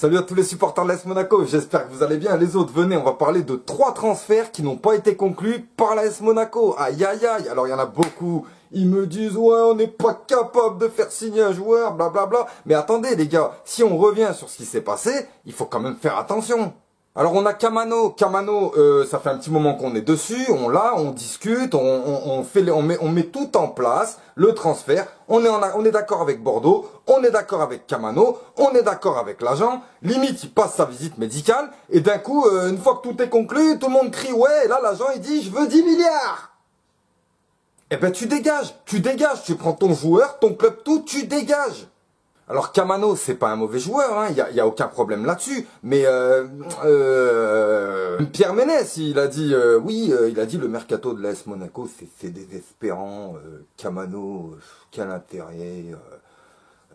Salut à tous les supporters de l'AS Monaco, j'espère que vous allez bien. Les autres, venez, on va parler de 3 transferts qui n'ont pas été conclus par l'AS Monaco. Aïe aïe aïe, alors il y en a beaucoup. Ils me disent, ouais, on n'est pas capable de faire signer un joueur, blablabla. Mais attendez les gars, si on revient sur ce qui s'est passé, il faut quand même faire attention. Alors on a Kamano, ça fait un petit moment qu'on est dessus, on discute, on met tout en place, le transfert, on est d'accord avec Bordeaux, on est d'accord avec Kamano, on est d'accord avec l'agent, limite il passe sa visite médicale, et d'un coup, une fois que tout est conclu, tout le monde crie ouais, et là l'agent il dit je veux 10 milliards. Eh ben tu dégages, tu prends ton joueur, ton club tout, tu dégages. Alors Kamano, c'est pas un mauvais joueur, hein, y a aucun problème là-dessus. Mais Pierre Ménès, il a dit il a dit le mercato de l'AS Monaco, c'est désespérant. Kamano, quel intérêt.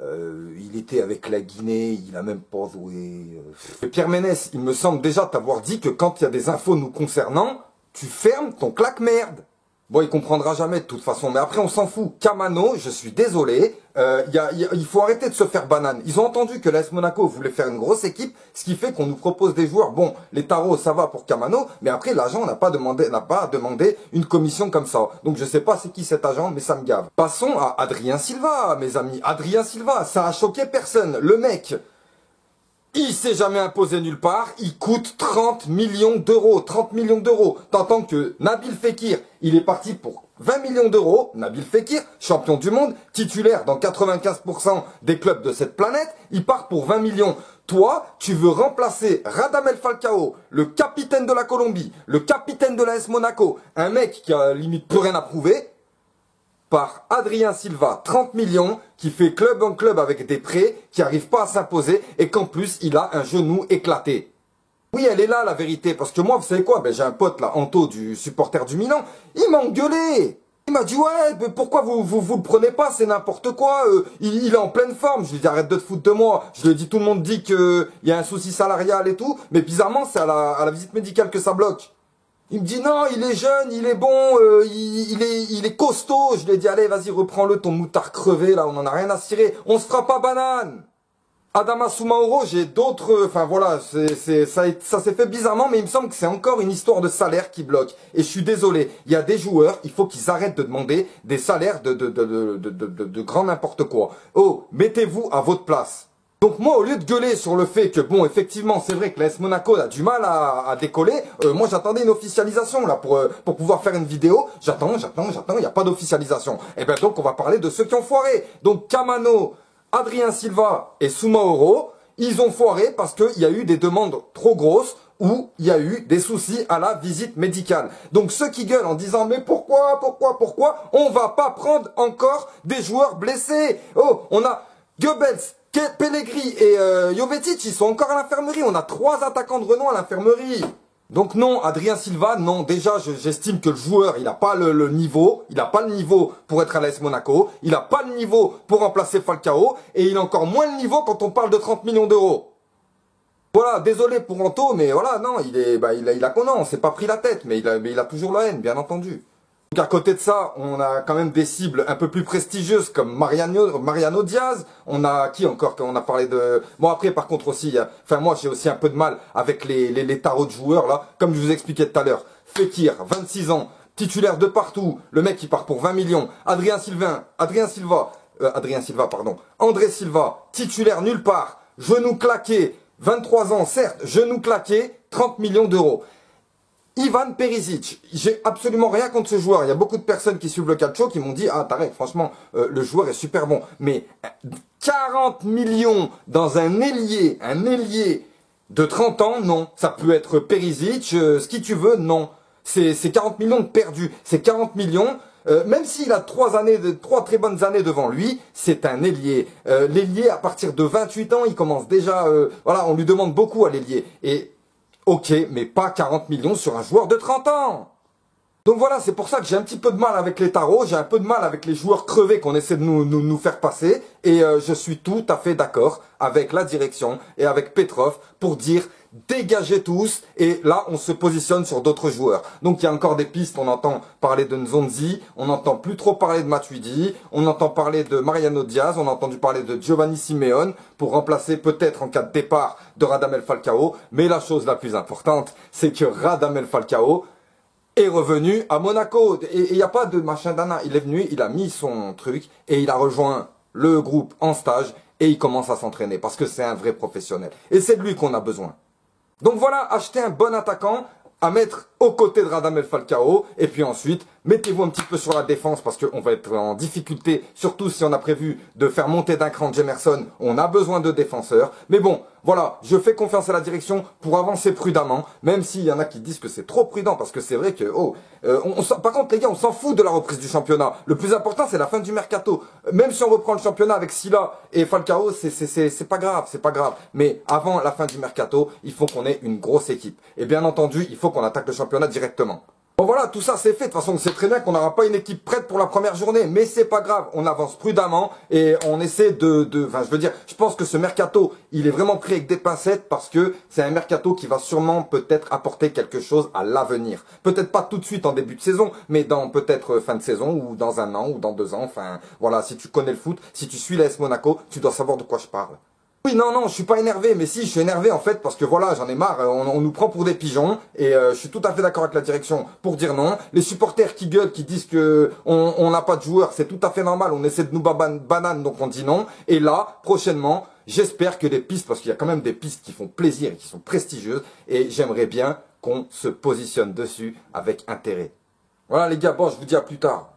Il était avec la Guinée, il a même pas joué. Et Pierre Ménès, il me semble déjà t'avoir dit que quand il y a des infos nous concernant, tu fermes ton claque-merde. Bon, il comprendra jamais de toute façon, mais après on s'en fout. Kamano, je suis désolé, il faut arrêter de se faire banane. Ils ont entendu que l'AS Monaco voulait faire une grosse équipe, ce qui fait qu'on nous propose des joueurs. Bon, les tarots, ça va pour Kamano, mais après l'agent n'a pas demandé une commission comme ça. Donc je sais pas c'est qui cet agent, mais ça me gave. Passons à Adrien Silva, mes amis. Adrien Silva, ça a choqué personne. Le mec, il s'est jamais imposé nulle part, il coûte 30 millions d'euros. 30 millions d'euros. T'entends que Nabil Fekir, il est parti pour 20 millions d'euros. Nabil Fekir, champion du monde, titulaire dans 95% des clubs de cette planète, il part pour 20 millions. Toi, tu veux remplacer Radamel Falcao, le capitaine de la Colombie, le capitaine de l'AS Monaco, un mec qui a limite plus rien à prouver, par Adrien Silva, 30 millions, qui fait club en club avec des prêts, qui n'arrive pas à s'imposer, et qu'en plus, il a un genou éclaté. Oui, elle est là, la vérité, parce que moi, vous savez quoi, ben, j'ai un pote, là, Anto, du supporter du Milan, il m'a engueulé. Il m'a dit, ouais, mais pourquoi vous le prenez pas, c'est n'importe quoi, il est en pleine forme. Je lui ai dit, arrête de te foutre de moi. Je lui ai dit, tout le monde dit qu'il y a un souci salarial et tout, mais bizarrement, c'est à la visite médicale que ça bloque. Il me dit non, il est jeune, il est bon, il est costaud. Je lui ai dit allez, vas-y, reprends-le, ton moutard crevé, là, on en a rien à cirer. On se fera pas banane. Adama Soumaoro, j'ai d'autres, enfin voilà, ça s'est fait bizarrement, mais il me semble que c'est encore une histoire de salaire qui bloque. Et je suis désolé, il y a des joueurs, il faut qu'ils arrêtent de demander des salaires de grand n'importe quoi. Oh, mettez-vous à votre place. Donc moi, au lieu de gueuler sur le fait que, bon, effectivement, c'est vrai que l'AS Monaco a du mal à décoller, moi j'attendais une officialisation là pour pouvoir faire une vidéo. J'attends, il n'y a pas d'officialisation. Et ben donc on va parler de ceux qui ont foiré. Donc Kamano, Adrien Silva et Soumaoro, ils ont foiré parce qu'il y a eu des demandes trop grosses ou il y a eu des soucis à la visite médicale. Donc ceux qui gueulent en disant mais pourquoi, on va pas prendre encore des joueurs blessés. Oh, on a Goebbels, Pellegrini et Jovetic, ils sont encore à l'infirmerie. On a 3 attaquants de renom à l'infirmerie. Donc non, Adrien Silva, non. Déjà, j'estime que le joueur, il n'a pas le niveau. Il n'a pas le niveau pour être à l'AS Monaco. Il n'a pas le niveau pour remplacer Falcao. Et il a encore moins le niveau quand on parle de 30 millions d'euros. Voilà, désolé pour Anto, mais voilà, non, on s'est pas pris la tête. Mais il a toujours la haine, bien entendu. Donc à côté de ça, on a quand même des cibles un peu plus prestigieuses comme Mariano Diaz. On a qui encore qu'on a parlé de... Bon après par contre aussi, enfin moi j'ai aussi un peu de mal avec les tarots de joueurs là. Comme je vous expliquais tout à l'heure, Fekir, 26 ans, titulaire de partout. Le mec il part pour 20 millions. André Silva, André Silva, titulaire nulle part. Genou claqué, 23 ans certes, genou claqué, 30 millions d'euros. Ivan Perisic, j'ai absolument rien contre ce joueur. Il y a beaucoup de personnes qui suivent le calcio qui m'ont dit ah t'arrêtes, franchement le joueur est super bon. Mais 40 millions dans un ailier de 30 ans, non. Ça peut être Perisic, ce qui tu veux, non. C'est 40 millions de perdus. C'est 40 millions. Même s'il a 3 très bonnes années devant lui, c'est un ailier. L'ailier à partir de 28 ans, il commence déjà. Voilà, on lui demande beaucoup à l'ailier. Et ok, mais pas 40 millions sur un joueur de 30 ans. Donc voilà, c'est pour ça que j'ai un petit peu de mal avec les tarots, j'ai un peu de mal avec les joueurs crevés qu'on essaie de nous faire passer. Et je suis tout à fait d'accord avec la direction et avec Petrov pour dire dégagez tous. Et là, on se positionne sur d'autres joueurs. Donc il y a encore des pistes, on entend parler de Nzonzi, on n'entend plus trop parler de Matuidi, on entend parler de Mariano Diaz, on a entendu parler de Giovanni Simeone pour remplacer peut-être en cas de départ de Radamel Falcao. Mais la chose la plus importante, c'est que Radamel Falcao est revenu à Monaco. Et il n'y a pas de machin d'Anna. Il est venu, il a mis son truc et il a rejoint le groupe en stage et il commence à s'entraîner parce que c'est un vrai professionnel. Et c'est de lui qu'on a besoin. Donc voilà, achetez un bon attaquant à mettre aux côtés de Radamel Falcao. Et puis ensuite, mettez-vous un petit peu sur la défense parce qu'on va être en difficulté, surtout si on a prévu de faire monter d'un cran Jemerson. On a besoin de défenseurs. Mais bon, voilà, je fais confiance à la direction pour avancer prudemment, même s'il y en a qui disent que c'est trop prudent parce que c'est vrai que, par contre les gars, on s'en fout de la reprise du championnat. Le plus important, c'est la fin du mercato. Même si on reprend le championnat avec Silla et Falcao, c'est pas grave, c'est pas grave. Mais avant la fin du mercato, il faut qu'on ait une grosse équipe. Et bien entendu, il faut qu'on attaque le championnat directement. Bon voilà, tout ça c'est fait. De toute façon, on sait très bien qu'on n'aura pas une équipe prête pour la première journée. Mais c'est pas grave, on avance prudemment et on essaie enfin je veux dire, je pense que ce mercato, il est vraiment pris avec des pincettes parce que c'est un mercato qui va sûrement peut-être apporter quelque chose à l'avenir. Peut-être pas tout de suite en début de saison, mais dans peut-être fin de saison ou dans un an ou dans 2 ans. Enfin voilà, si tu connais le foot, si tu suis l'AS Monaco, tu dois savoir de quoi je parle. Oui, non, je suis pas énervé, mais si, je suis énervé en fait parce que voilà, j'en ai marre, on nous prend pour des pigeons et je suis tout à fait d'accord avec la direction pour dire non. Les supporters qui gueulent, qui disent que on n'a pas de joueurs, c'est tout à fait normal, on essaie de nous banane donc on dit non. Et là, prochainement, j'espère que les pistes, parce qu'il y a quand même des pistes qui font plaisir et qui sont prestigieuses et j'aimerais bien qu'on se positionne dessus avec intérêt. Voilà les gars, bon, je vous dis à plus tard.